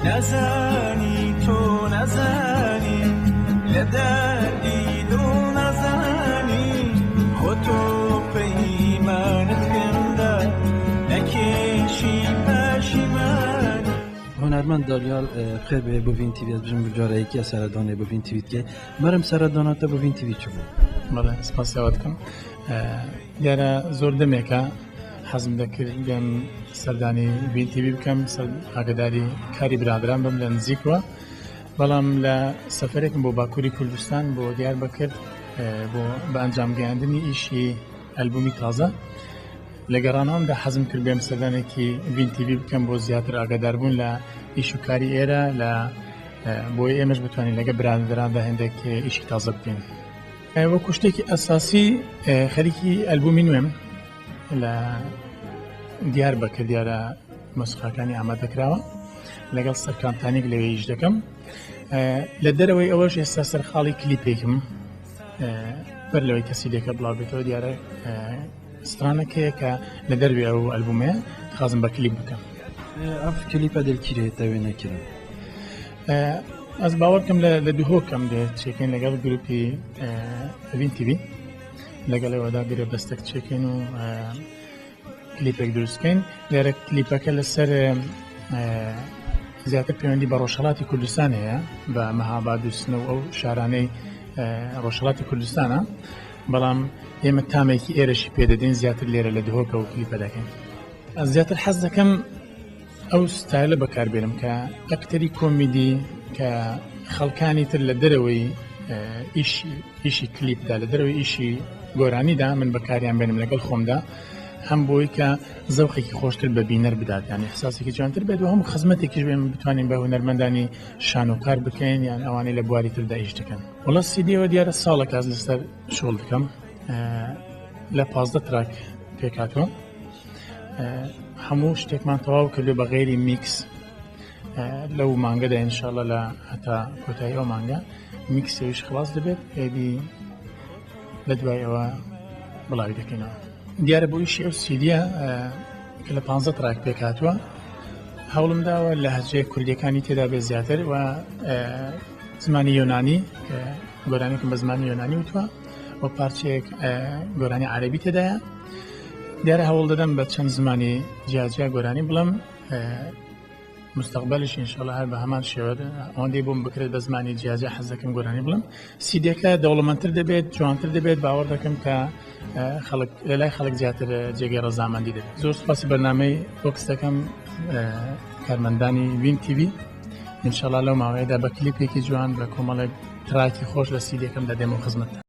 نزانی تۆ نزانی لە دەردی دڵ نزانی خۆ تۆ پەیمانت گەندە نەکێشی پەشیمانی. هنرمند داریال خیر به بوین تیوی از بجم بجاره یکی از سردانه بوین تیوی که مرم سردانات بوین تیوی چه بود؟ بله سپاس یاد کم دیاره زور دمیکا حزم دکر بیم سردانی بوین تیوی بکم آگداری کاری برادران بم لنزیک و بلام لسفره کم با باکوری کردستان با دیار بکر با به انجام گیاندنی ایشی البومی تازه لگرانم ده حزم کرد بیم سردانی که بوین تیوی بکم با زیادتر آگدار بون ل ایشو کاری ایره ل بۆی ئێمەش بتوانین لەگە برادراندا هەندێک ئیشی تازە بکەین. وەکو شتێکی ئەساسی خەریکی ئەلبومی نوێم لە دیاربەکر دیارە مۆسیقاکانی ئامادەکراوە لەگەڵ سەرکانتانێک لەوێیش دەکەم. لە دەرەوەی ئەوەش ئێستا سەرخاڵی کلیپێکم بەر لەوەی کەسی لێکە بڵاو بێتەوە دیارە سترانەکەیە کە لە دەروێ ئەو ئەلبومەیە خازم بە کلیپ بکەم. ئەف کلیپە دڵگیرێت دەوێ نەکردن. از باور کم لدوه کم ده چکین لگل گروپی بوین تیوی لگل ودا گروپ دستک چکین و کلیپک درست کن لره کلیپک لسر زیادتر پیوندی با روشلاتی کردستانه با مهاباد و سنو او شارانه روشلاتی کردستانه بلام یم تامی کی ایرشی پیدا دین زیادتر لیره لدوه که کلیپ دکن از زیادتر حس دکم ئەو ستایلە بەکاربێنم کە ئەکتەری کۆمیدی کە خەڵکانی تر لە دەرەوەی ئیشی کلیپدا لە دەرەوەی ئیشی گۆرانیدا من بەکاریان بێنم لەگەڵ خۆمدا هەم بۆی کە زەوقێکی خۆشتر بە بینەر بدات یعنی احساسێکی جوانتر بێت و هەموو خزمەتێکیش بێن بتوانین بە هونەرمەندانی شانۆکار بکەین یان ئەوانەی لە بواری تردا ئیش دەکەن. وەڵا سیدیەوە دیارە ساڵێک ئاز لەسەر شۆڵ دەکەم لە 15 تراک پێکاتەوە هەموو شتێکمان تەواو کردو بە غێری میکس لەو مانگەدا ئینشاڵڵا لە هەتا کۆتایی ئەو مانگە میکسەویش خلاص دەبێت ئێدی لە دوای ئەوە بڵاوی دەکەینەوە. دیارە بۆ ئیشی ئەو سیدیە کە لە 15 تراک پێکاتووە هەوڵم داوە لە هەجەیە کوردیەکانی تێدا بێت زیاتر و زمانی یۆنانی کە گۆرانێکم بە زمانی یۆنانی وتووە و پارچەیەک گۆرانی عەرەبی تێدایە. دیارە هەوڵ دەدەم بە چەند زمانی جیاجیا گۆرانی بڵم مستقبلش ئینشاڵڵا هەر بە هەمان شێوە ئەوەندەی بۆم بکرێت بە زمانی جیاجیا حەز دەکەم گۆرانی بڵم. سیدیەکە دەوڵەمەندتر دەبێت جوانتر دەبێت باوەڕ دەکەم کە لەلای خەڵک زیاتر جێگەی ڕەزامەندی دەبێت. زۆر سوپاسی بەرنامەی فۆکس دەکەم کارمەندانی بوین تیوی ئینشاڵڵا لەو ماوەیەدا بە کلیپێکی جوان بە کۆمەڵێک تراکی خۆش لە سیدیەکەم دەدێمەوە خزمەتتان.